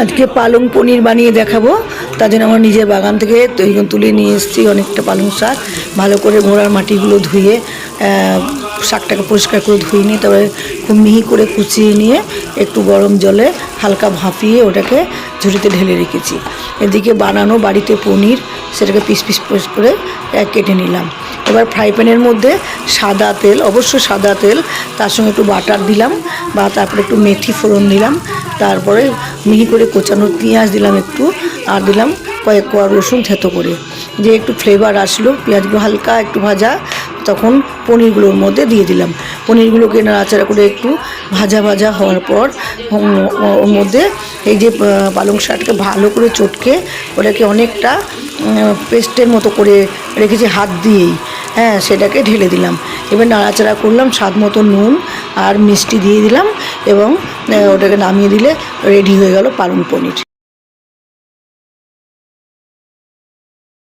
আজকে পালং পনির বানিয়ে দেখাবো। তার জন্য আমার নিজের বাগান থেকে তুলে নিয়ে এসেছি অনেকটা পালং শাক। ভালো করে গোড়ার মাটিগুলো ধুয়ে শাকটাকে পরিষ্কার করে ধুয়ে নিয়ে তবে খুব মিহি করে কুচিয়ে নিয়ে একটু গরম জলে হালকা ভাপিয়ে ওটাকে ঝুড়িতে ঢেলে রেখেছি। এদিকে বানানো বাড়িতে পনির, সেটাকে পিস পিস পিস করে কেটে নিলাম। এবার ফ্রাই প্যানের মধ্যে সাদা তেল, অবশ্যই সাদা তেল, তার সঙ্গে একটু বাটার দিলাম বা তারপরে একটু মেথি ফোড়ন দিলাম, তারপরে মিহি করে কোচানো পেঁয়াজ দিলাম একটু, আর দিলাম কয়েক কোয়া রসুন থেতো করে। যে একটু ফ্লেভার আসলো, পেঁয়াজগুলো হালকা একটু ভাজা, তখন পনিরগুলোর মধ্যে দিয়ে দিলাম। পনিরগুলোকে নাড়াচাড়া করে একটু ভাজা ভাজা হওয়ার পর ওর মধ্যে এই যে পালং শাকটাকে ভালো করে চটকে ওটাকে অনেকটা পেস্টের মতো করে রেখেছি হাত দিয়েই, সেটাকে ঢেলে দিলাম। এবার নাড়াচাড়া করলাম, স্বাদ মতো নুন আর মিষ্টি দিয়ে দিলাম এবং ওটাকে নামিয়ে দিলে রেডি হয়ে গেল পালং পনির।